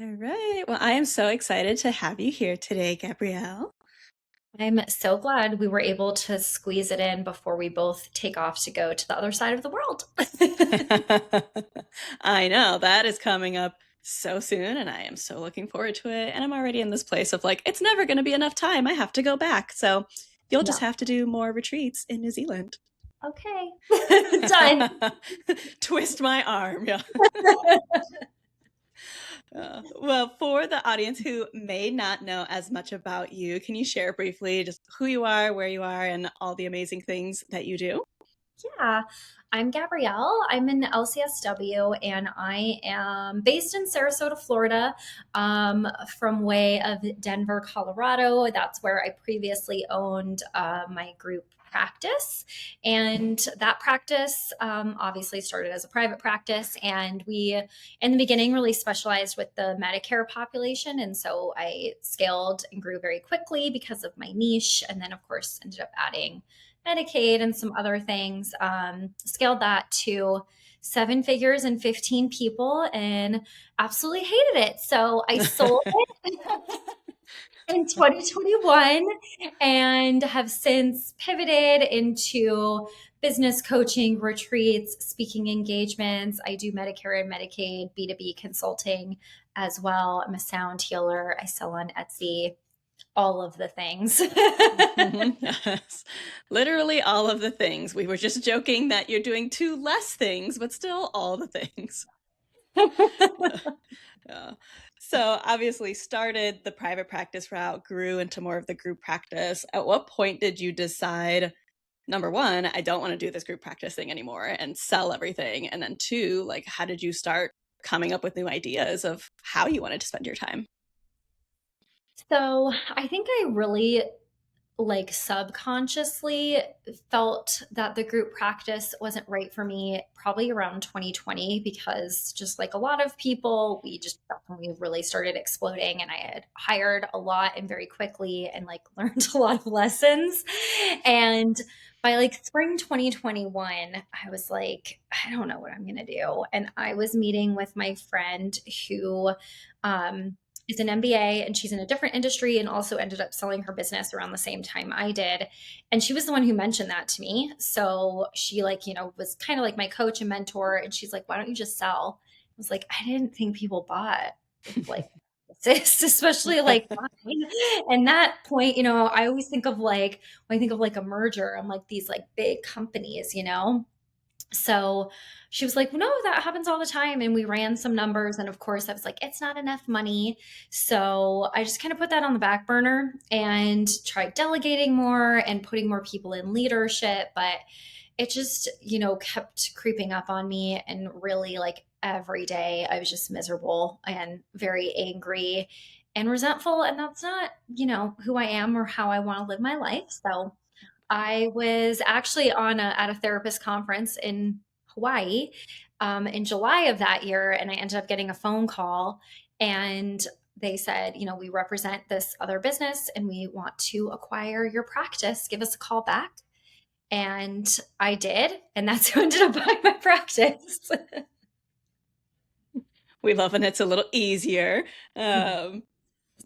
All right. Well, I am so excited to have you here today, Gabrielle. I'm so glad we were able to squeeze it in before we both take off to go to the other side of the world. I know that is coming up so soon, and I am so looking forward to it. And I'm already in this place of like, it's never going to be enough time. I have to go back. So you'll just Yeah. have to do more retreats in New Zealand. Okay. Done. Twist my arm. Yeah. Well, for the audience who may not know as much about you, can you share briefly just who you are, where you are, and all the amazing things that you do? Yeah, I'm Gabrielle. I'm in LCSW and I am based in Sarasota, Florida, from way of Denver, Colorado. That's where I previously owned my group practice. And that practice obviously started as a private practice. And we, in the beginning, really specialized with the Medicare population. And so I scaled and grew very quickly because of my niche. And then, of course, ended up adding Medicaid and some other things. Scaled that to seven figures and 15 people and absolutely hated it. So I sold it in 2021 and have since pivoted into business coaching, retreats, speaking engagements. I do Medicare and Medicaid, B2B consulting as well. I'm a sound healer. I sell on Etsy, all of the things. Yes, literally all of the things. We were just joking that you're doing two less things, but still all the things. Yeah. So obviously started the private practice route, grew into more of the group practice. At what point did you decide, number one, I don't want to do this group practice thing anymore and sell everything? And then two, like, how did you start coming up with new ideas of how you wanted to spend your time? So I think I really like subconsciously felt that the group practice wasn't right for me probably around 2020 because just like a lot of people, we just that's when we really started exploding and I had hired a lot and very quickly and like learned a lot of lessons. And by like spring 2021, I was like, I don't know what I'm going to do. And I was meeting with my friend who is an MBA and she's in a different industry and also ended up selling her business around the same time I did. And she was the one who mentioned that to me. So she like, was kind of like my coach and mentor. And she's like, why don't you just sell? I was like, I didn't think people bought like this, especially like mine. And that point, I always think of like, when I think of like a merger, I'm like these like big companies. So she was like, no, that happens all the time. And we ran some numbers. And of course, I was like, it's not enough money. So I just kind of put that on the back burner and tried delegating more and putting more people in leadership. But it just, kept creeping up on me. And really, like every day, I was just miserable and very angry and resentful. And that's not, who I am or how I want to live my life. So I was actually at a therapist conference in Hawaii in July of that year, and I ended up getting a phone call, and they said, we represent this other business, and we want to acquire your practice. Give us a call back, and I did, and that's who ended up buying my practice. We love when it's a little easier. It's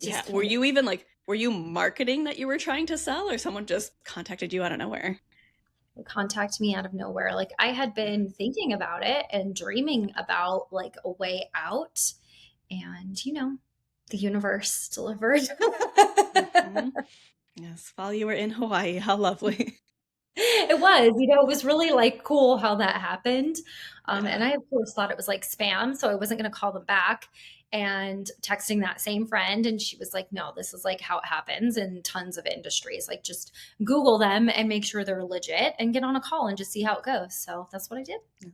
Yeah. just Were kind of you even like, were you marketing that you were trying to sell, or someone just contacted you out of nowhere? contact me out of nowhere. Like I had been thinking about it and dreaming about like a way out, and the universe delivered. Mhm. Yes, while you were in Hawaii, how lovely. It was, it was really like cool how that happened. And Yeah. I, of course, thought it was like spam. So I wasn't going to call them back and texting that same friend. And she was like, no, this is like how it happens in tons of industries. Like just Google them and make sure they're legit and get on a call and just see how it goes. So that's what I did. Yeah.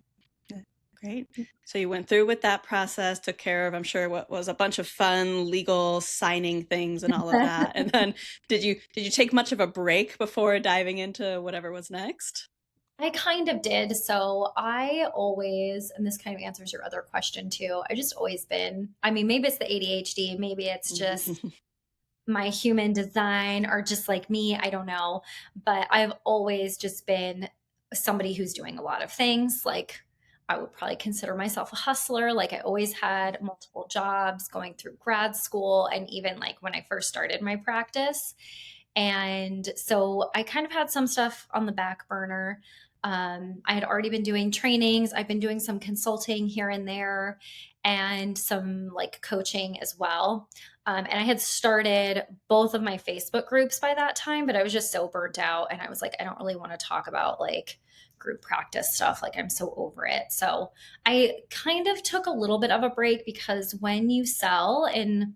Yeah. Great. So you went through with that process, took care of, I'm sure, what was a bunch of fun legal signing things and all of that. And then did you take much of a break before diving into whatever was next? I kind of did. So I always, and this kind of answers your other question too. I just always been, I mean, maybe it's the ADHD, maybe it's just my human design or just like me, I don't know. But I've always just been somebody who's doing a lot of things. Like I would probably consider myself a hustler. Like I always had multiple jobs going through grad school and even like when I first started my practice. And so I kind of had some stuff on the back burner. I had already been doing trainings. I've been doing some consulting here and there and some like coaching as well. And I had started both of my Facebook groups by that time, but I was just so burnt out. And I was like, I don't really want to talk about like group practice stuff. Like I'm so over it. So I kind of took a little bit of a break because when you sell in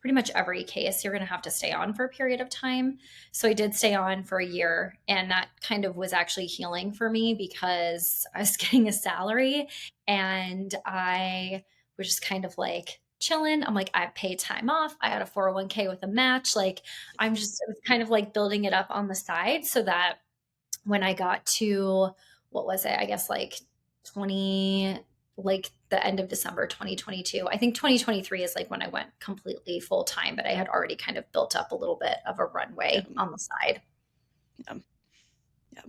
pretty much every case, you're going to have to stay on for a period of time. So I did stay on for a year, and that kind of was actually healing for me because I was getting a salary and I was just kind of like chilling. I'm like, I paid time off. I had a 401k with a match. Like it was kind of like building it up on the side so that when I got to, what was it? I guess like 20, like the end of December 2022. I think 2023 is like when I went completely full time, but I had already kind of built up a little bit of a runway Yeah. on the side. Yeah. Yeah.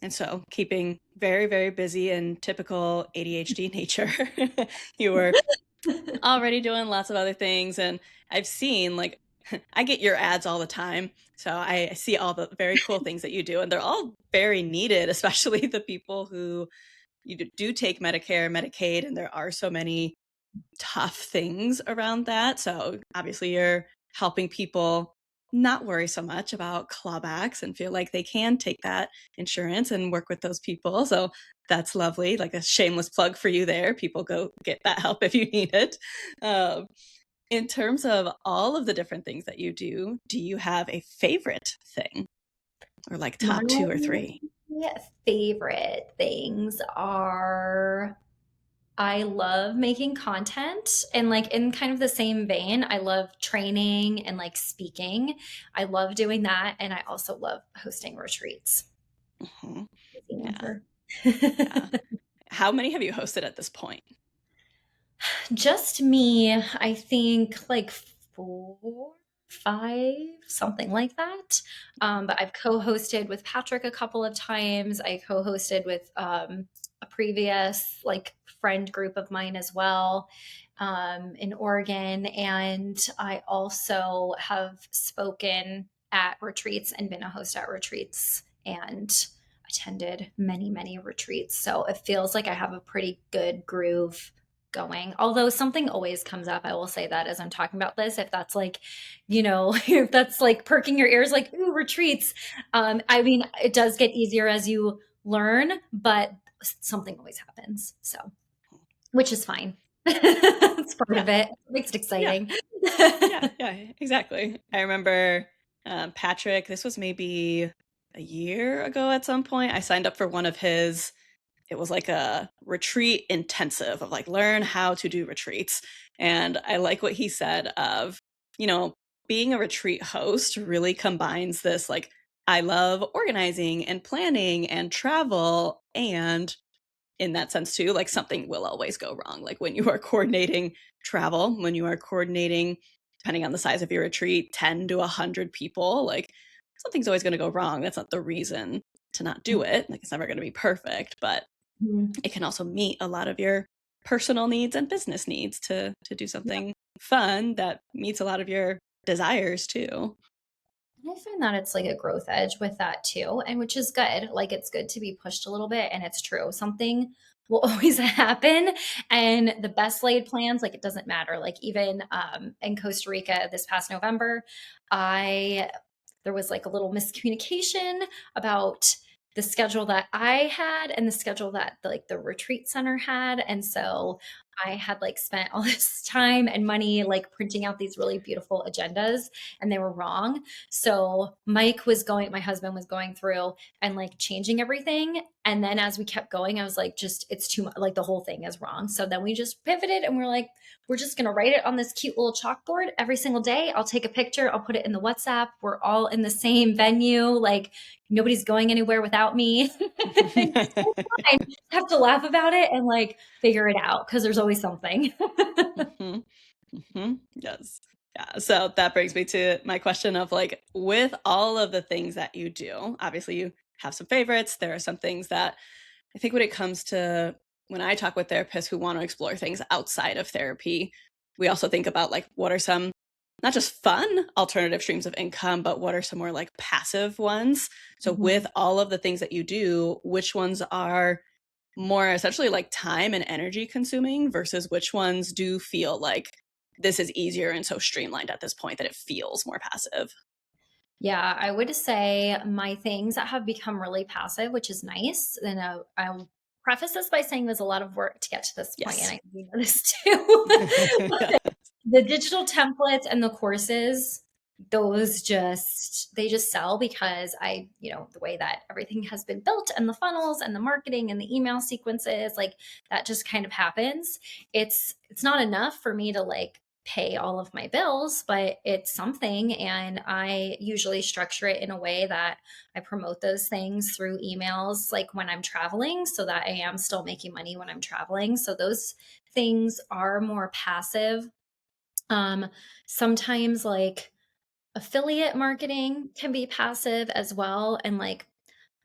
And so keeping very, very busy in typical ADHD nature, you were already doing lots of other things. And I've seen like, I get your ads all the time. So I see all the very cool things that you do, and they're all very needed, especially the people who you do take Medicare, Medicaid, and there are so many tough things around that. So obviously you're helping people not worry so much about clawbacks and feel like they can take that insurance and work with those people. So that's lovely. Like a shameless plug for you there. People go get that help if you need it. Um, in terms of all of the different things that you do you have a favorite thing or like My top two or three? favorite things are I love making content and like in kind of the same vein, I love training and like speaking. I love doing that. And I also love hosting retreats. Mhm. Easy Yeah. answer. Yeah. How many have you hosted at this point? Just me, I think like four, five, something like that. But I've co-hosted with Patrick a couple of times. I co-hosted with a previous like friend group of mine as well in Oregon. And I also have spoken at retreats and been a host at retreats and attended many, many retreats. So it feels like I have a pretty good groove going. Although something always comes up, I will say that as I'm talking about this, if that's like, if that's like perking your ears, like, ooh, retreats. I mean, it does get easier as you learn, but something always happens. So, which is fine. It's part Yeah. of it. It makes it Yeah. exciting. Yeah. Yeah. Exactly. I remember Patrick, this was maybe a year ago at some point. I signed up for one of his, it was like a retreat intensive of like learn how to do retreats. And I like what he said of, you know, being a retreat host really combines this like, I love organizing and planning and travel, and in that sense too, like something will always go wrong. Like when you are coordinating travel, when you are coordinating, depending on the size of your retreat, 10 to 100 people, like something's always going to go wrong. That's not the reason to not do it. Like it's never going to be perfect, but Mhm. it can also meet a lot of your personal needs and business needs to do Yeah. something fun that meets a lot of your desires too. I find that it's like a growth edge with that too, and which is good. Like it's good to be pushed a little bit, and it's true. Something will always happen, and the best laid plans, like it doesn't matter. Like even in Costa Rica this past November, I there was like a little miscommunication about the schedule that I had and the schedule that like the retreat center had, and so I had like spent all this time and money like printing out these really beautiful agendas, and they were wrong. So my husband was going through and like changing everything. And then as we kept going, I was like, just, it's too much. Like the whole thing is wrong. So then we just pivoted and we're like, we're just going to write it on this cute little chalkboard every single day. I'll take a picture. I'll put it in the WhatsApp. We're all in the same venue. Like nobody's going anywhere without me. It's so fine. Have to laugh about it and like figure it out because there's always something. Mhm. Mhm. Yes. Yeah. So that brings me to my question of like, with all of the things that you do, obviously you have some favorites. There are some things that I think when it comes to when I talk with therapists who want to explore things outside of therapy, we also think about like what are some not just fun alternative streams of income, but what are some more like passive ones? So with Mhm. all of the things that you do, which ones are more essentially like time and energy consuming versus which ones do feel like this is easier and so streamlined at this point that it feels more passive? Yeah, I would say my things that have become really passive, which is nice. And I'll preface this by saying there's a lot of work to get to this point, and Yes. I you know this too. Yeah. The digital templates and the courses, those they just sell because the way that everything has been built and the funnels and the marketing and the email sequences, like that just kind of happens. It's not enough for me to like pay all of my bills, but it's something. And I usually structure it in a way that I promote those things through emails, like when I'm traveling, so that I am still making money when I'm traveling. So those things are more passive. um, Sometimes like affiliate marketing can be passive as well, and like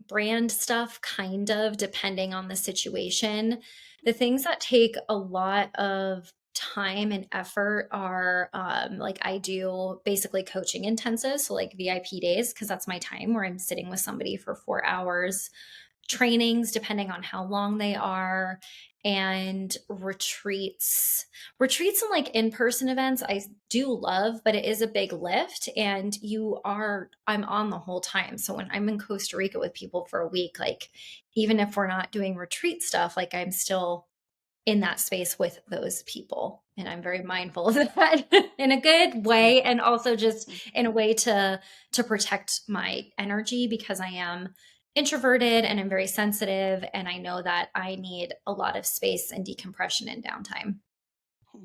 brand stuff, kind of depending on the situation. The things that take a lot of time and effort are like I do basically coaching intensive, so like VIP days, because that's my time where I'm sitting with somebody for 4 hours, trainings depending on how long they are, and retreats and like in-person events I do love, but it is a big lift, and I'm on the whole time. So when I'm in Costa Rica with people for a week, like even if we're not doing retreat stuff, like I'm still in that space with those people, and I'm very mindful of that in a good Mm, way, and also just mm, in a way to protect my energy, because I am introverted and I'm very sensitive, and I know that I need a lot of space and decompression and downtime. mm.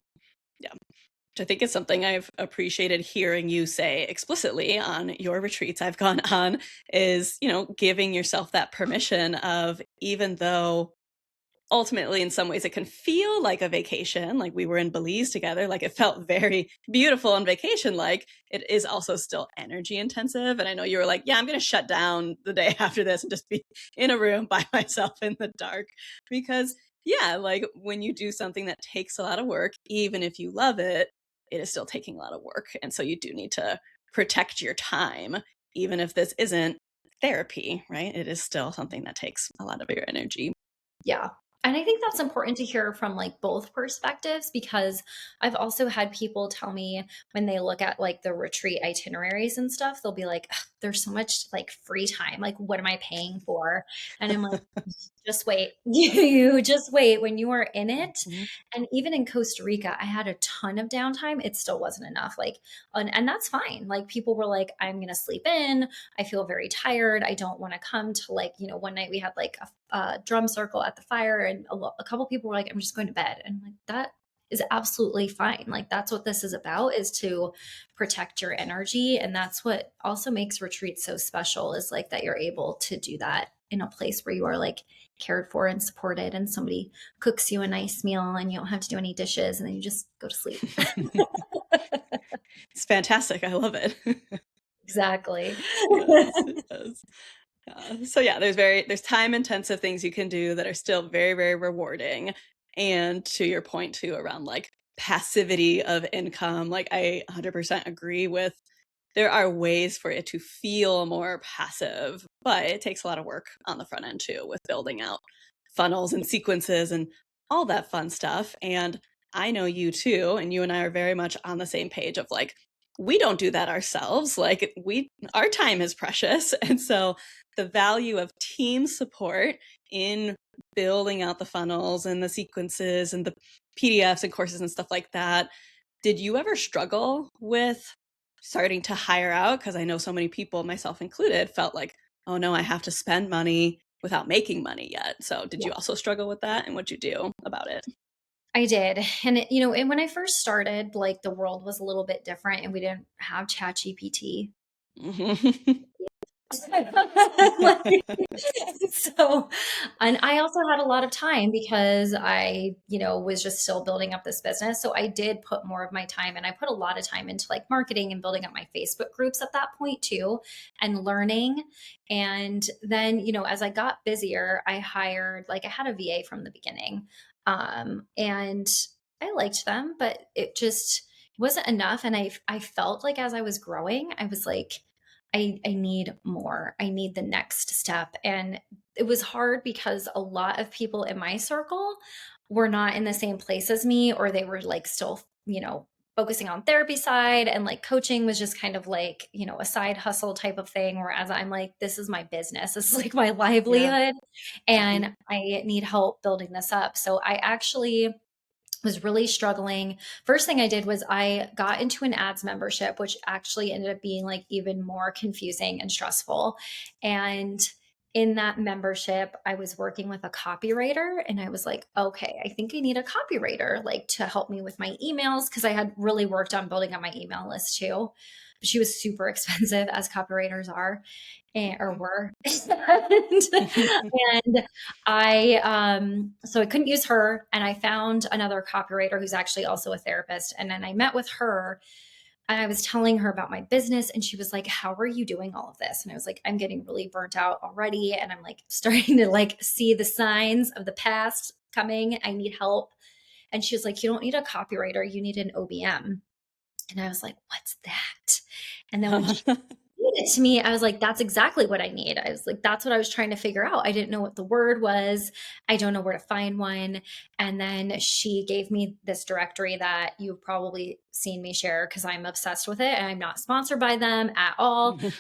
Yeah. Which I think is something I've appreciated hearing you say explicitly on your retreats I've gone on is, giving yourself that permission of even though ultimately in some ways it can feel like a vacation, like we were in Belize together, like it felt very beautiful and vacation like, it is also still energy intensive. And I know you were like, yeah, I'm going to shut down the day after this and just be in a room by myself in the dark because yeah, like when you do something that takes a lot of work, even if you love it, it is still taking a lot of work. And so you do need to protect your time, even if this isn't therapy, right? It is still something that takes a lot of your energy. Yeah. And I think that's important to hear from like both perspectives, because I've also had people tell me when they look at like the retreat itineraries and stuff, they'll be like, "Ugh, there's so much like free time. Like, what am I paying for?" And I'm like, just wait. You just wait when you are in it. Mhm. And even in Costa Rica, I had a ton of downtime. It still wasn't enough. Like, and that's fine. Like, people were like, I'm going to sleep in. I feel very tired. I don't want to come to like, one night we had like a drum circle at the fire, and a couple people were like, I'm just going to bed. And I'm like, that is absolutely fine. Like, that's what this is about, is to protect your energy. And that's what also makes retreats so special, is like that you're able to do that in a place where you are like cared for and supported, and somebody cooks you a nice meal and you don't have to do any dishes, and then you just go to sleep. It's fantastic. I love it. Exactly. Yes, yes. So yeah, there's time intensive things you can do that are still very, very rewarding. And to your point too around like passivity of income, like I 100% agree with there are ways for it to feel more passive, but it takes a lot of work on the front end too with building out funnels and sequences and all that fun stuff. And I know you too, and you and I are very much on the same page of like, we don't do that ourselves. Like our time is precious. And so the value of team support in building out the funnels and the sequences and the PDFs and courses and stuff like that. Did you ever struggle with starting to hire out? Because I know so many people, myself included, felt like, oh no, I have to spend money without making money yet. So did you also struggle with that? And what'd you do about it? I did. And and when I first started, like the world was a little bit different, and we didn't have Chat GPT. Mhm. Like, so, and I also had a lot of time because I, was just still building up this business. So I did put more of my time, and I put a lot of time into like marketing and building up my Facebook groups at that point too, and learning. And then, as I got busier, I hired, like, I had a VA from the beginning. And I liked them, but it just wasn't enough. And I felt like as I was growing, I was like, I need more. I need the next step. And it was hard because a lot of people in my circle were not in the same place as me, or they were like still, focusing on therapy side, and like coaching was just kind of like, a side hustle type of thing. Whereas I'm like, this is my business. This is like my Yeah. livelihood, Mhm. and I need help building this up. So I actually was really struggling. First thing I did was I got into an ads membership, which actually ended up being like even more confusing and stressful. And in that membership, I was working with a copywriter, and I was like, okay, I think I need a copywriter like to help me with my emails, because I had really worked on building up my email list too. But she was super expensive, as copywriters are, or were. And so I couldn't use her, and I found another copywriter who's actually also a therapist. And then I met with her, and I was telling her about my business, and she was like, how are you doing all of this? And I was like, I'm getting really burnt out already, and I'm like starting to like see the signs of the past coming. I need help. And she was like, you don't need a copywriter, you need an OBM. And I was like, what's that? And then when she explained it to me, I was like, that's exactly what I need. I was like, that's what I was trying to figure out. I didn't know what the word was. I don't know where to find one. And then she gave me this directory that you've probably seen me share, because I'm obsessed with it, and I'm not sponsored by them at all. But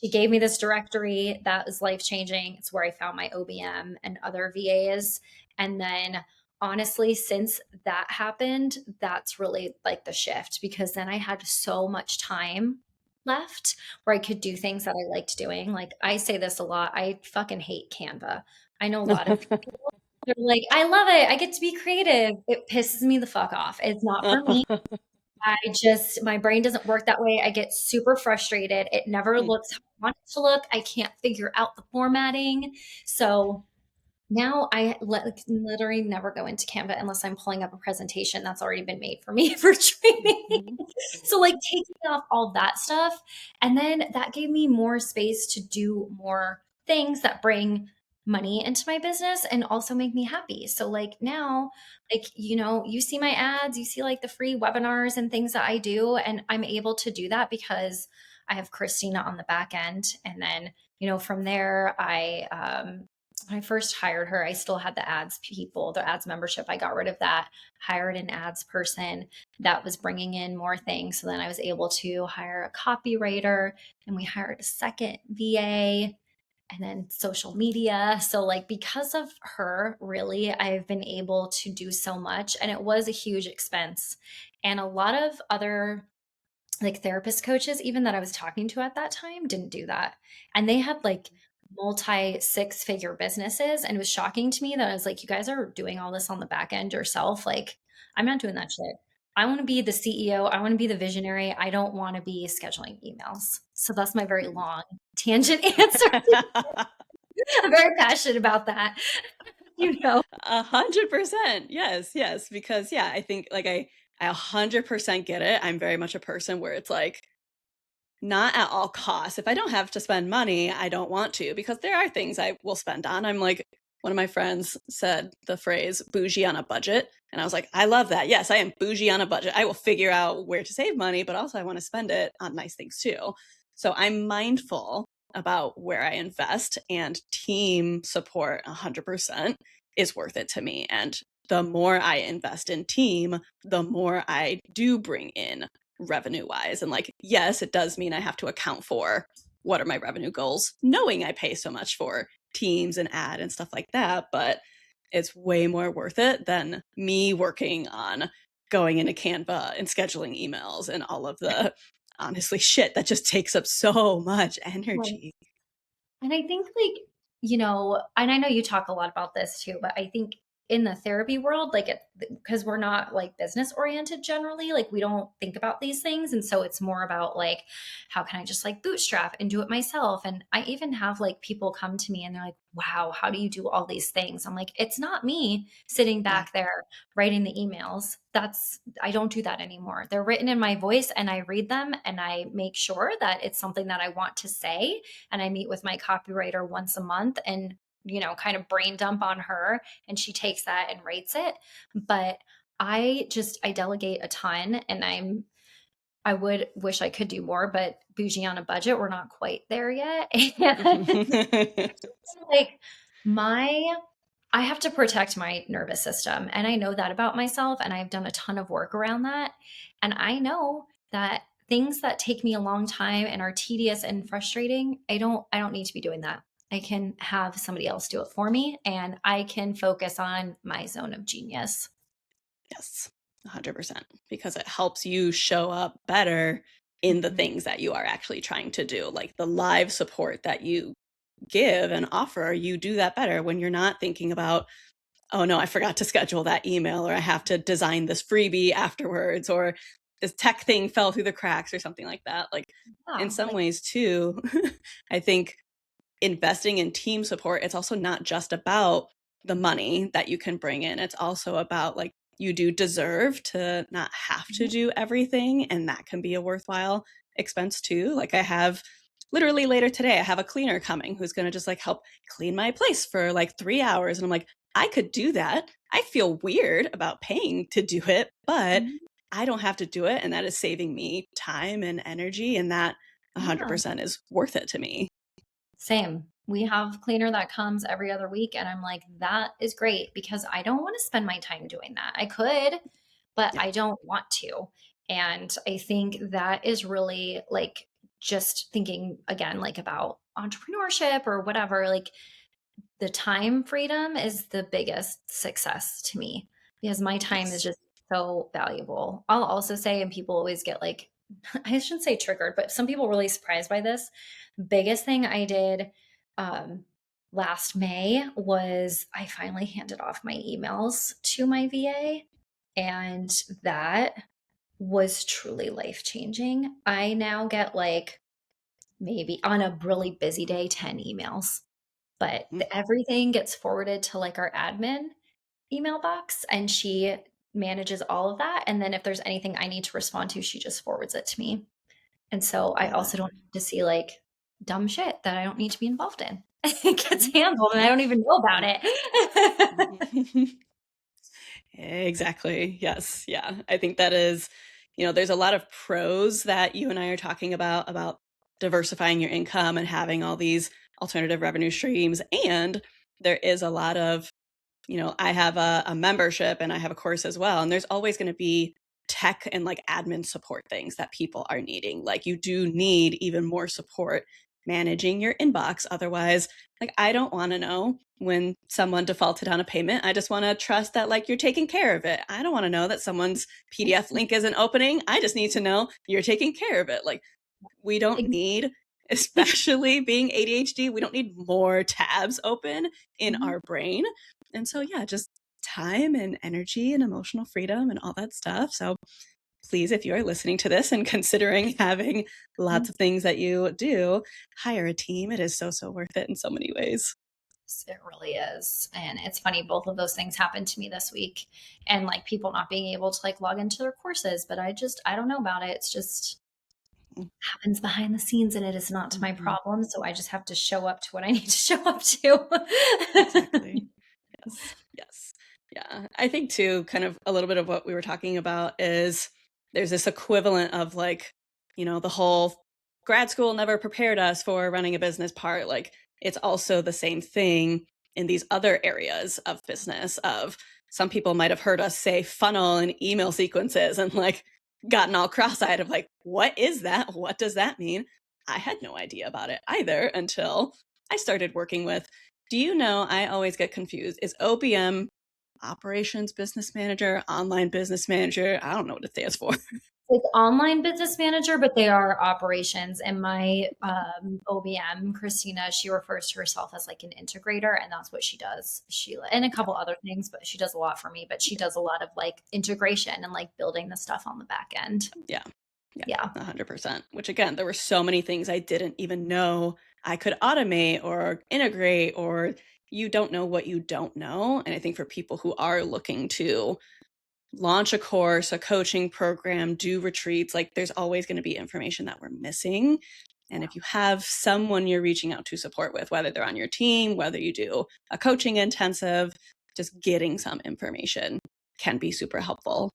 she gave me this directory that was life changing. It's where I found my OBM and other VAs. And then honestly, since that happened, that's really like the shift, because then I had so much time left where I could do things that I liked doing. Like, I say this a lot, I fucking hate Canva. I know a lot of people, they're like, I love it. I get to be creative. It pisses me the fuck off. It's not for me. My brain doesn't work that way. I get super frustrated. It never looks how I want it to look. I can't figure out the formatting. So now literally never go into Canva unless I'm pulling up a presentation that's already been made for me for training. So like taking off all that stuff. And then that gave me more space to do more things that bring money into my business and also make me happy. So like now, like, you see my ads, you see like the free webinars and things that I do. And I'm able to do that because I have Christina on the back end. And then, from there, when I first hired her, I still had the ads membership. I got rid of that, hired an ads person that was bringing in more things. So then I was able to hire a copywriter, and we hired a second VA, and then social media. So, like, because of her, really, I've been able to do so much. And it was a huge expense. And a lot of other like therapist coaches even that I was talking to at that time didn't do that. And they had like multi six-figure businesses, and it was shocking to me that I was like, you guys are doing all this on the back end yourself. Like, I'm not doing that shit. I want to be the CEO. I want to be the visionary. I don't want to be scheduling emails. So that's my very long tangent answer. I'm very passionate about that. you know. 100%. Yes, yes. Because yeah, I think like I 100% get it. I'm very much a person where it's like not at all costs. If I don't have to spend money, I don't want to, because there are things I will spend on. I'm like, one of my friends said the phrase bougie on a budget. And I was like, I love that. Yes, I am bougie on a budget. I will figure out where to save money, but also I want to spend it on nice things too. So I'm mindful about where I invest, and team support 100% is worth it to me. And the more I invest in team, the more I do bring in revenue wise. And like, yes, it does mean I have to account for what are my revenue goals, knowing I pay so much for teams and ad and stuff like that. But it's way more worth it than me working on going into Canva and scheduling emails and all of the honestly shit that just takes up so much energy. And I think, like, and I know you talk a lot about this too, but I think in the therapy world, like because we're not like business oriented generally, like we don't think about these things. And so it's more about like, how can I just like bootstrap and do it myself? And I even have like people come to me and they're like, wow, how do you do all these things? I'm like, it's not me sitting Yeah. back there writing the emails. I don't do that anymore. They're written in my voice and I read them and I make sure that it's something that I want to say. And I meet with my copywriter once a month and, kind of brain dump on her, and she takes that and writes it. But I delegate a ton, and I would wish I could do more, but bougie on a budget, we're not quite there yet. And like my I have to protect my nervous system, and I know that about myself, and I've done a ton of work around that. And I know that things that take me a long time and are tedious and frustrating, I don't need to be doing that. I can have somebody else do it for me, and I can focus on my zone of genius. Yes, 100%, because it helps you show up better in the Mhm. things that you are actually trying to do. Like the live support that you give and offer, you do that better when you're not thinking about, oh no, I forgot to schedule that email, or I have to design this freebie afterwards, or this tech thing fell through the cracks or something like that. Like in Yeah, some like ways too, I think investing in team support, it's also not just about the money that you can bring in. It's also about like you do deserve to not have to mhm, do everything. And that can be a worthwhile expense too. Like I have literally later today, I have a cleaner coming who's going to just like help clean my place for like 3 hours. And I'm like, I could do that. I feel weird about paying to do it, but mhm, I don't have to do it. And that is saving me time and energy. And that yeah. 100% is worth it to me. Same. We have cleaner that comes every other week. And I'm like, that is great because I don't want to spend my time doing that. I could, but Yeah. I don't want to. And I think that is really like just thinking again, like about entrepreneurship or whatever, like the time freedom is the biggest success to me because my time is Yes. just so valuable. I'll also say, and people always get like, I shouldn't say triggered, but some people really surprised by this. Biggest thing I did um, last May was I finally handed off my emails to my VA, and that was truly life changing. I now get like maybe on a really busy day, 10 emails, but Mm, everything gets forwarded to like our admin email box, and she manages all of that. And then if there's anything I need to respond to, she just forwards it to me. And so I love it. also don't have to see like dumb shit that I don't need to be involved in. It gets Mhm. handled and I Yeah. don't even know about Yeah. it. Mhm. Exactly. Yes. Yeah. I think that is, there's a lot of pros that you and I are talking about diversifying your income and having all these alternative revenue streams. And there is a lot of, I have a membership and I have a course as well. And there's always going to be tech and like admin support things that people are needing. Like you do need even more support managing your inbox. Otherwise, like I don't want to know when someone defaulted on a payment. I just want to trust that like you're taking care of it. I don't want to know that someone's PDF link isn't opening. I just need to know you're taking care of it. Like we don't need, especially being ADHD, we don't need more tabs open in Mhm. our brain. And so, yeah, just time and energy and emotional freedom and all that stuff. So, please, if you are listening to this and considering having lots of things that you do, hire a team. It is so, so worth it in so many ways. It really is. And it's funny, both of those things happened to me this week. And like people not being able to like log into their courses, but I don't know about it. It's just happens behind the scenes and it is not my Mm-hmm. problem. So I just have to show up to what I need to show up to. Exactly. Yes. Yes. Yeah. I think too, kind of a little bit of what we were talking about is there's this equivalent of like, the whole grad school never prepared us for running a business part. Like it's also the same thing in these other areas of business of some people might have heard us say funnel and email sequences and like gotten all cross-eyed of like, what is that? What does that mean? I had no idea about it either until I started working with, do you know, I always get confused. Is OBM operations business manager, online business manager? I don't know what it stands for. It's online business manager, but they are operations. And my OBM, Christina, she refers to herself as like an integrator, and that's what she does. She and a Yeah. couple other things, but she does a lot for me. But she does a lot of like integration and like building the stuff on the back end. Yeah. Yeah. Yeah. 100%. Which again, there were so many things I didn't even know I could automate or integrate, or you don't know what you don't know. And I think for people who are looking to launch a course, a coaching program, do retreats, like there's always going to be information that we're missing. And if you have someone you're reaching out to support with, whether they're on your team, whether you do a coaching intensive, just getting some information can be super helpful.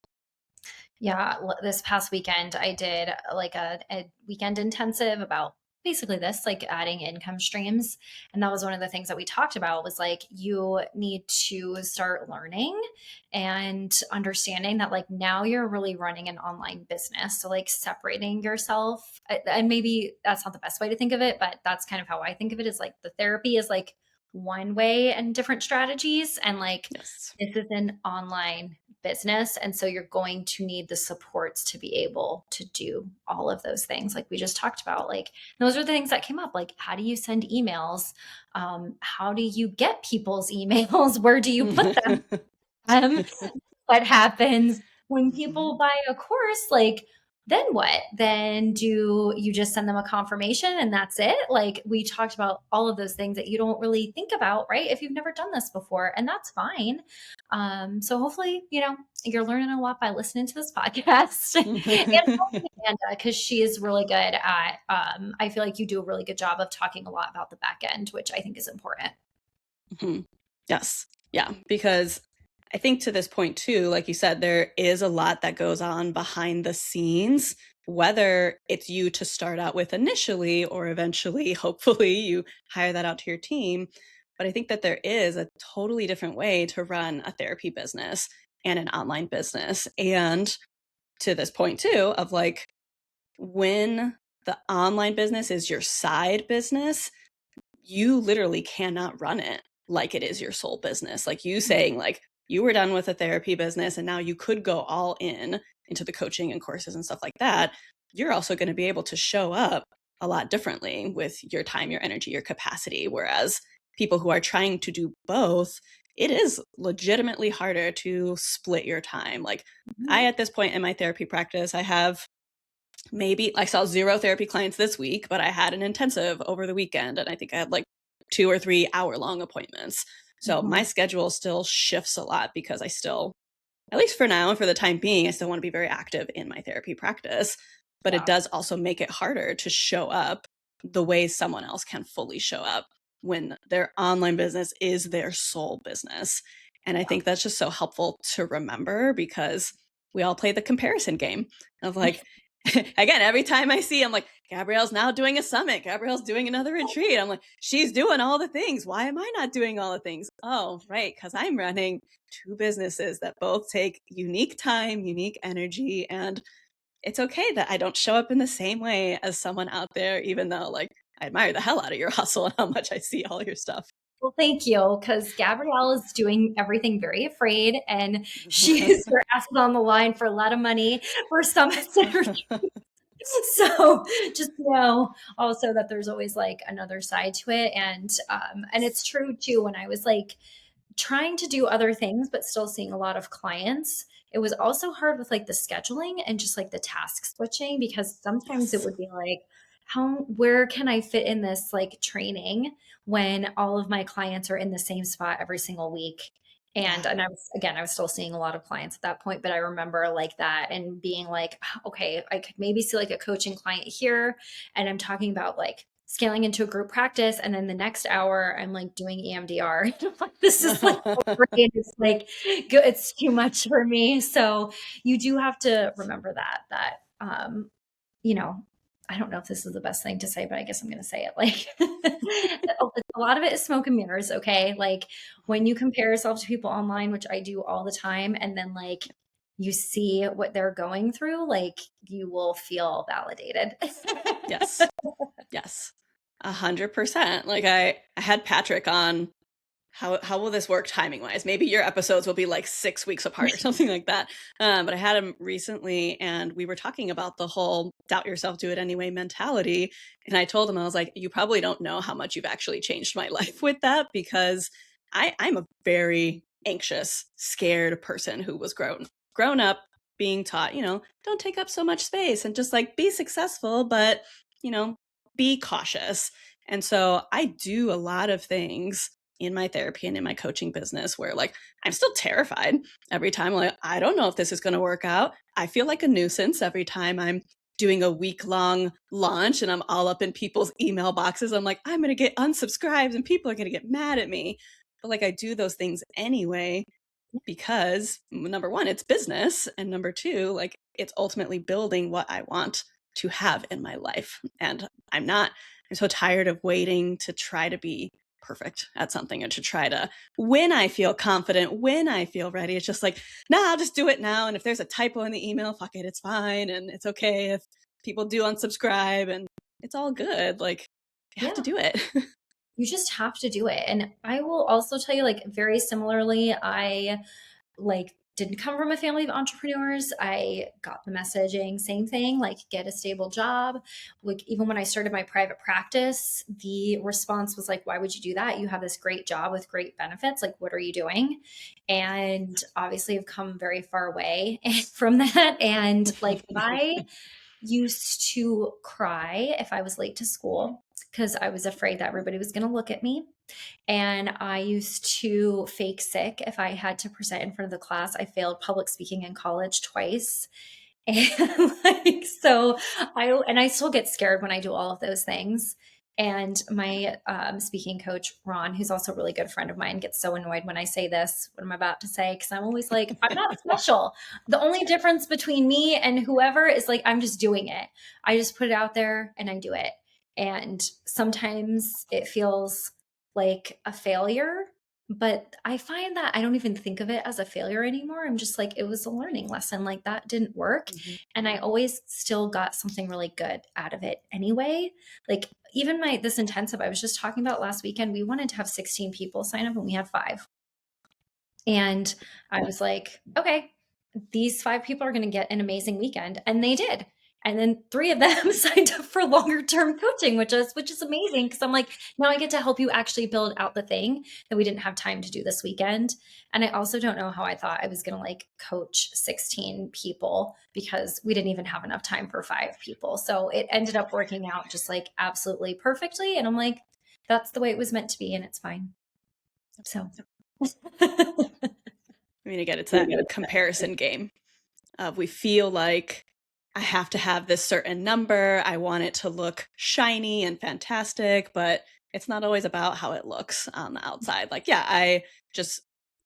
Yeah, this past weekend I did like a weekend intensive about basically this, like adding income streams. And that was one of the things that we talked about was like you need to start learning and understanding that like now you're really running an online business. So like separating yourself, and maybe that's not the best way to think of it, but that's kind of how I think of it is like the therapy is like one way and different strategies. And like Yes. this is an online business. And so you're going to need the supports to be able to do all of those things. Like we just talked about, like those are the things that came up. Like, how do you send emails? How do you get people's emails? Where do you put them? Um, what happens when people buy a course? Like, then what? Then do you just send them a confirmation and that's it? Like, we talked about all of those things that you don't really think about, right? If you've never done this before, and that's fine. So hopefully, you're learning a lot by listening to this podcast and following Amanda, because she is really good at, I feel like you do a really good job of talking a lot about the back end, which I think is important. Yes. Yeah. Because I think to this point too, like you said, there is a lot that goes on behind the scenes, whether it's you to start out with initially or eventually, hopefully, you hire that out to your team. But I think that there is a totally different way to run a therapy business and an online business. And to this point too, of like when the online business is your side business, you literally cannot run it like it is your sole business. Like you saying, like you were done with a therapy business and now you could go all in into the coaching and courses and stuff like that. You're also going to be able to show up a lot differently with your time, your energy, your capacity. Whereas people who are trying to do both, it is legitimately harder to split your time. Like I, at this point in my therapy practice, I have maybe I saw 0 therapy clients this week, but I had an intensive over the weekend. And I think I had like 2 or 3 hour-long appointments. So my schedule still shifts a lot because I still, at least for now and for the time being, I still want to be very active in my therapy practice. But it does also make it harder to show up the way someone else can fully show up when their online business is their sole business. And I think that's just so helpful to remember because we all play the comparison game of like, again, every time I see, I'm like, Gabrielle's now doing a summit. Gabrielle's doing another retreat. I'm like, she's doing all the things. Why am I not doing all the things? Oh, right. Because I'm running 2 businesses that both take unique time, unique energy. And it's okay that I don't show up in the same way as someone out there, even though like I admire the hell out of your hustle and how much I see all your stuff. Well, thank you, because Gabrielle is doing everything very afraid, and she's her ass is on the line for a lot of money for summits and retreats. So just know also that there's always like another side to it, and it's true too. When I was like trying to do other things but still seeing a lot of clients, it was also hard with like the scheduling and just like the task switching, because sometimes it Yes. would be like, where can I fit in this like training when all of my clients are in the same spot every single week? And I was still seeing a lot of clients at that point, but I remember like that and being like, okay, I could maybe see like a coaching client here, and I'm talking about like scaling into a group practice, and then the next hour I'm like doing EMDR. This is like it's like good, it's too much for me. So you do have to remember that you know, I don't know if this is the best thing to say, but I guess I'm going to say it. Like a lot of it is smoke and mirrors. Okay. Like when you compare yourself to people online, which I do all the time, and then like you see what they're going through, like you will feel validated. Yes. Yes. 100%. Like I had Patrick on how will this work timing wise? Maybe your episodes will be like 6 weeks apart or something like that. But I had him recently, and we were talking about the whole doubt yourself, do it anyway mentality. And I told him, I was like, you probably don't know how much you've actually changed my life with that, because I'm a very anxious, scared person who was grown up being taught, don't take up so much space and just like be successful, but be cautious. And so I do a lot of things in my therapy and in my coaching business where like I'm still terrified every time. Like, I don't know if this is going to work out. I feel like a nuisance every time I'm doing a week-long launch and I'm all up in people's email boxes. I'm like, I'm going to get unsubscribed and people are going to get mad at me. But like I do those things anyway because number one, it's business. And number two, like it's ultimately building what I want to have in my life. And I'm so tired of waiting to try to be perfect at something and to try to, when I feel confident, when I feel ready, it's just like, nah, I'll just do it now. And if there's a typo in the email, fuck it, it's fine. And it's okay if people do unsubscribe and it's all good. Like you have to do it. You just have to do it. And I will also tell you, like, very similarly, I like didn't come from a family of entrepreneurs. I got the messaging, same thing, like get a stable job. Like even when I started my private practice, the response was like, why would you do that? You have this great job with great benefits. Like, what are you doing? And obviously I've come very far away from that. And like I used to cry if I was late to school because I was afraid that everybody was going to look at me. And I used to fake sick if I had to present in front of the class. I failed public speaking in college twice. And like, so I still get scared when I do all of those things. And my speaking coach, Ron, who's also a really good friend of mine, gets so annoyed when I say this, what I'm about to say, because I'm always like, I'm not special. The only difference between me and whoever is like, I'm just doing it. I just put it out there and I do it. And sometimes it feels like a failure, but I find that I don't even think of it as a failure anymore. I'm just like, it was a learning lesson. Like that didn't work. Mm-hmm. And I always still got something really good out of it anyway. Like even this intensive I was just talking about last weekend, we wanted to have 16 people sign up and we had 5. And I was like, okay, these 5 people are going to get an amazing weekend. And they did. And then 3 of them signed up for longer term coaching, which is amazing. Cause I'm like, now I get to help you actually build out the thing that we didn't have time to do this weekend. And I also don't know how I thought I was going to like coach 16 people because we didn't even have enough time for 5 people. So it ended up working out just like absolutely perfectly. And I'm like, that's the way it was meant to be. And it's fine. So. I mean, again, it's that comparison game of we feel like I have to have this certain number. I want it to look shiny and fantastic, but it's not always about how it looks on the outside. Like, yeah, I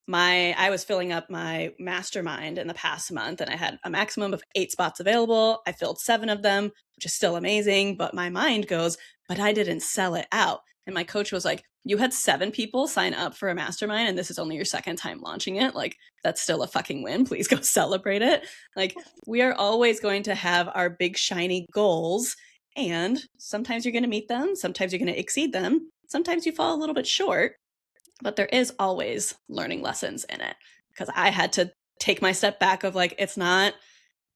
was filling up my mastermind in the past month and I had a maximum of 8 spots available. I filled 7 of them, which is still amazing. But my mind goes, but I didn't sell it out. And my coach was like, you had 7 people sign up for a mastermind and this is only your second time launching it. Like, that's still a fucking win. Please go celebrate it. Like, we are always going to have our big shiny goals. And sometimes you're going to meet them. Sometimes you're going to exceed them. Sometimes you fall a little bit short. But there is always learning lessons in it, because I had to take my step back of like, it's not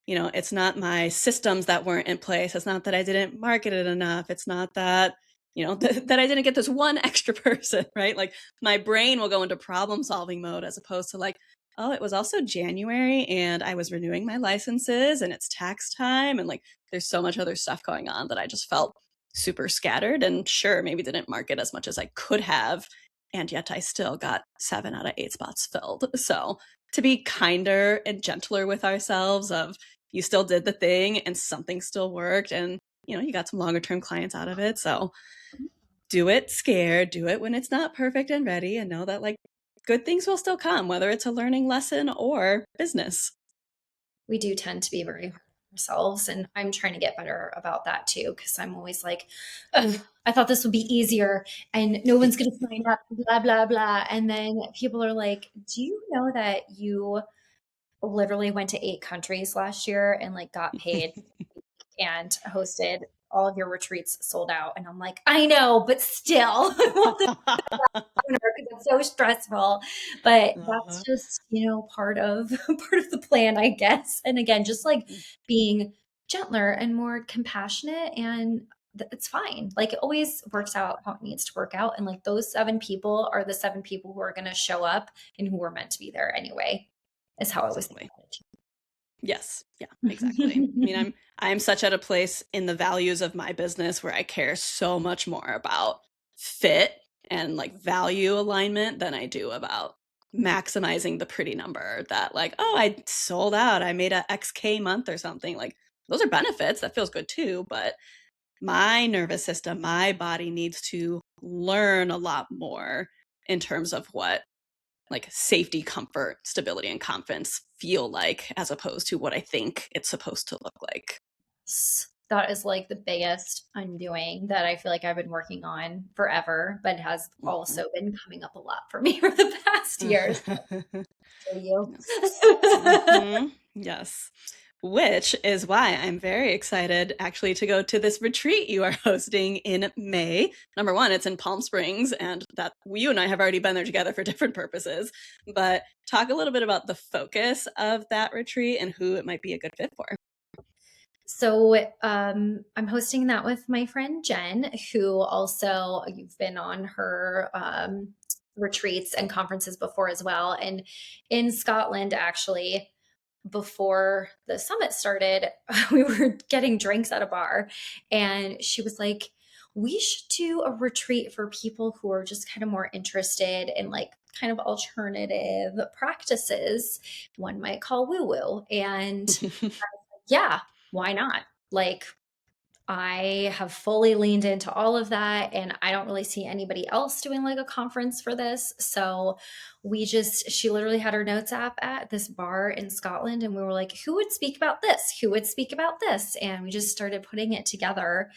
my systems that weren't in place. It's not that I didn't market it enough. It's not that, that I didn't get this one extra person, right? Like my brain will go into problem solving mode as opposed to like, oh, it was also January and I was renewing my licenses and it's tax time. And like, there's so much other stuff going on that I just felt super scattered and sure, maybe didn't market as much as I could have. And yet I still got 7 out of 8 spots filled. So to be kinder and gentler with ourselves of you still did the thing and something still worked and, you got some longer term clients out of it. So do it scared, do it when it's not perfect and ready, and know that like good things will still come, whether it's a learning lesson or business. We do tend to be very ourselves. And I'm trying to get better about that too. Cause I'm always like, I thought this would be easier and no one's going to sign up, blah, blah, blah. And then people are like, do you know that you literally went to 8 countries last year and like got paid and hosted all of your retreats sold out? And I'm like, I know, but still. I because it's so stressful. But that's Uh-huh. just, part of part of the plan, I guess. And again, just like being gentler and more compassionate, and it's fine. Like it always works out how it needs to work out. And like those 7 people are the 7 people who are going to show up and who are meant to be there anyway, is how I was thinking Exactly. about it. Yes. Yeah, exactly. I mean, I'm such at a place in the values of my business where I care so much more about fit and like value alignment than I do about maximizing the pretty number that like, oh, I sold out, I made a XK month or something. Like those are benefits. That feels good too, but my nervous system, my body needs to learn a lot more in terms of what like safety, comfort, stability, and confidence feel like, as opposed to what I think it's supposed to look like. That is like the biggest undoing that I feel like I've been working on forever, but has Mhm. also been coming up a lot for me for the past years. So you. Yes. Hmm. Yes. Which is why I'm very excited actually to go to this retreat you are hosting in May. Number one, it's in Palm Springs, and that you and I have already been there together for different purposes. But talk a little bit about the focus of that retreat and who it might be a good fit for. So I'm hosting that with my friend Jen, who also you've been on her retreats and conferences before as well. And in Scotland, actually, before the summit started, we were getting drinks at a bar, and she was like, "We should do a retreat for people who are just kind of more interested in like kind of alternative practices. One might call woo woo." And yeah, why not? Like, I have fully leaned into all of that, and I don't really see anybody else doing like a conference for this. So she literally had her notes app at this bar in Scotland, and we were like, who would speak about this? Who would speak about this? And we just started putting it together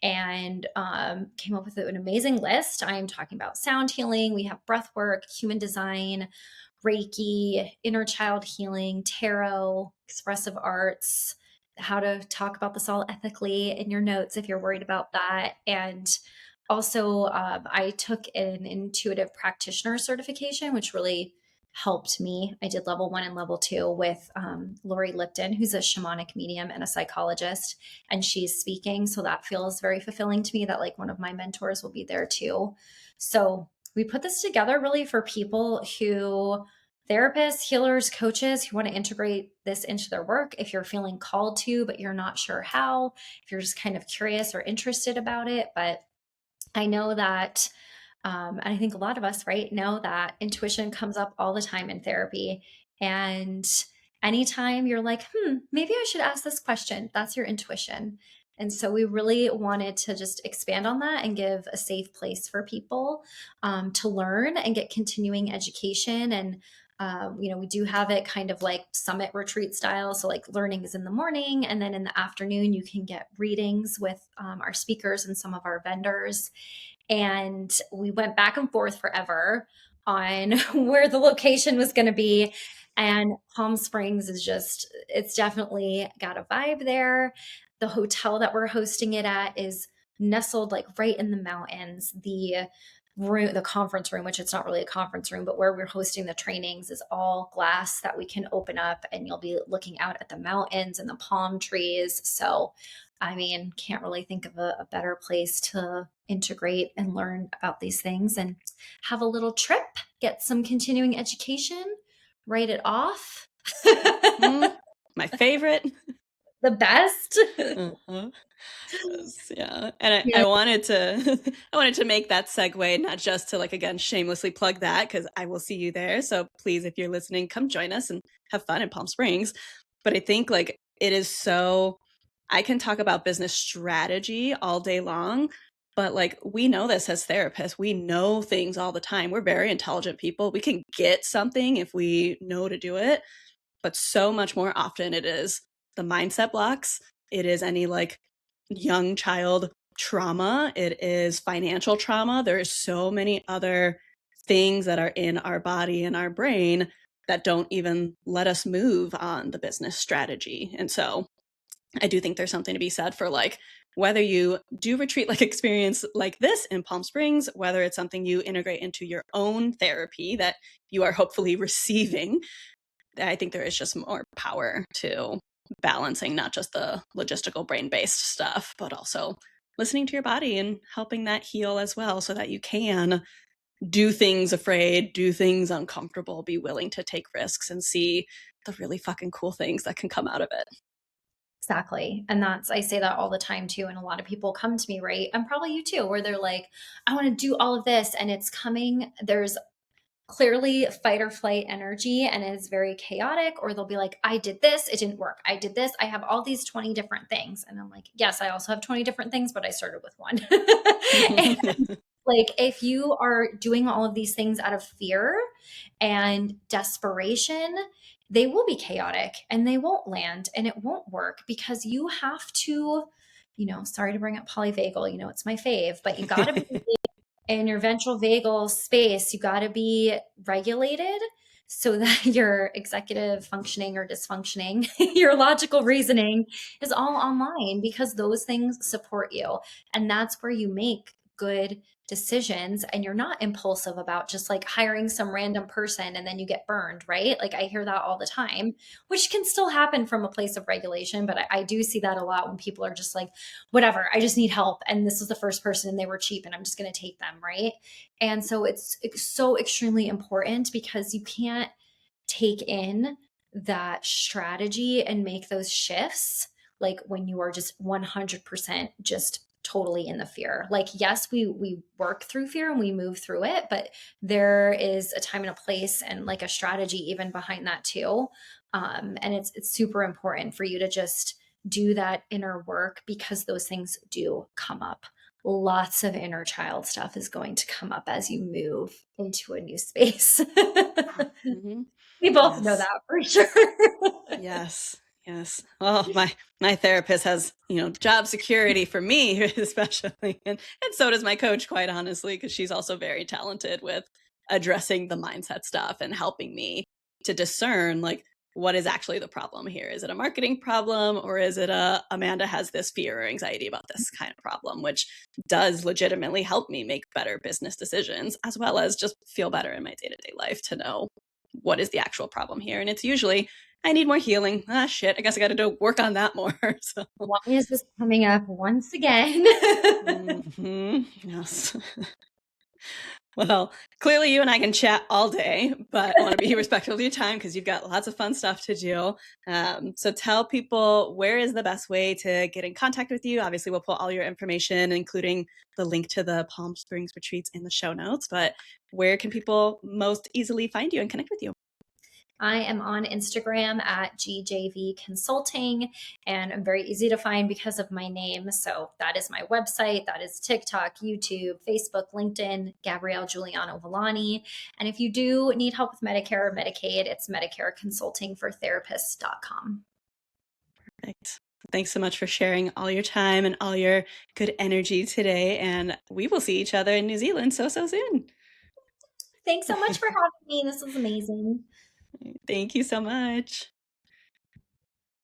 and came up with an amazing list. I am talking about sound healing, we have breath work, human design, Reiki, inner child healing, tarot, expressive arts, how to talk about this all ethically in your notes if you're worried about that. And also, I took an intuitive practitioner certification, which really helped me. I did level 1 and level 2 with Lori Lipton, who's a shamanic medium and a psychologist, and she's speaking. So that feels very fulfilling to me that like one of my mentors will be there too. So we put this together really for people who therapists, healers, coaches who want to integrate this into their work. If you're feeling called to, but you're not sure how, if you're just kind of curious or interested about it. But I know that, and I think a lot of us, right, know that intuition comes up all the time in therapy. And anytime you're like, maybe I should ask this question, that's your intuition. And so we really wanted to just expand on that and give a safe place for people to learn and get continuing education. And we do have it kind of like summit retreat style. So, like, learning is in the morning, and then in the afternoon, you can get readings with our speakers and some of our vendors. And we went back and forth forever on where the location was going to be. And Palm Springs it's definitely got a vibe there. The hotel that we're hosting it at is nestled like right in the mountains. The conference room, which it's not really a conference room, but where we're hosting the trainings, is all glass that we can open up, and you'll be looking out at the mountains and the palm trees. So, I mean, can't really think of a better place to integrate and learn about these things and have a little trip, get some continuing education, write it off. Mhm. My favorite. The best. Uh-huh. Yes, yeah. And I, Yeah. I wanted to I wanted to make that segue, not just to like again shamelessly plug that, because I will see you there. So please, if you're listening, come join us and have fun in Palm Springs. But I think like it is so I can talk about business strategy all day long, but like we know this as therapists. We know things all the time. We're very intelligent people. We can get something if we know to do it, but so much more often it is the mindset blocks. It is any like young child trauma. It is financial trauma. There is so many other things that are in our body and our brain that don't even let us move on the business strategy. And so I do think there's something to be said for like whether you do retreat like experience like this in Palm Springs, whether it's something you integrate into your own therapy that you are hopefully receiving. I think there is just more power to balancing not just the logistical brain-based stuff, but also listening to your body and helping that heal as well so that you can do things afraid, do things uncomfortable, be willing to take risks and see the really fucking cool things that can come out of it. Exactly. And I say that all the time too. And a lot of people come to me, right? And probably you too, where they're like, I want to do all of this and it's coming. There's clearly fight or flight energy and it's very chaotic, or they'll be like, I did this, it didn't work. I did this, I have all these 20 different things. And I'm like, yes, I also have 20 different things, but I started with one. And like, if you are doing all of these things out of fear and desperation, they will be chaotic and they won't land and it won't work because you have to, sorry to bring up polyvagal, it's my fave, but you got to be in your ventral vagal space, you got to be regulated so that your executive functioning or dysfunctioning, your logical reasoning is all online because those things support you. And that's where you make good decisions and you're not impulsive about just like hiring some random person and then you get burned, right? Like I hear that all the time, which can still happen from a place of regulation. But I do see that a lot when people are just like, whatever, I just need help. And this was the first person and they were cheap and I'm just going to take them, right? And so it's so extremely important because you can't take in that strategy and make those shifts like when you are just 100% just totally in the fear. Like yes, we work through fear and we move through it, but there is a time and a place and like a strategy even behind that too. And it's super important for you to just do that inner work because those things do come up. Lots of inner child stuff is going to come up as you move into a new space. Mm-hmm. We both know Yes. that for sure. Yes. Yes. Well, my therapist has, job security for me, especially. And so does my coach, quite honestly, because she's also very talented with addressing the mindset stuff and helping me to discern like what is actually the problem here. Is it a marketing problem or is it Amanda has this fear or anxiety about this kind of problem, which does legitimately help me make better business decisions as well as just feel better in my day-to-day life to know what is the actual problem here. And it's usually I need more healing. Ah, shit. I guess I got to work on that more. So. Why is this coming up once again? Yes. Well, clearly you and I can chat all day, but I want to be respectful of your time because you've got lots of fun stuff to do. So tell people where is the best way to get in contact with you. Obviously, we'll put all your information, including the link to the Palm Springs retreats in the show notes, but where can people most easily find you and connect with you? I am on Instagram at GJV Consulting, and I'm very easy to find because of my name. So that is my website. That is TikTok, YouTube, Facebook, LinkedIn, Gabrielle Juliano-Villani. And if you do need help with Medicare or Medicaid, it's Medicare Consulting for Therapists.com. Perfect. Thanks so much for sharing all your time and all your good energy today. And we will see each other in New Zealand so soon. Thanks so much for having me. This was amazing. Thank you so much.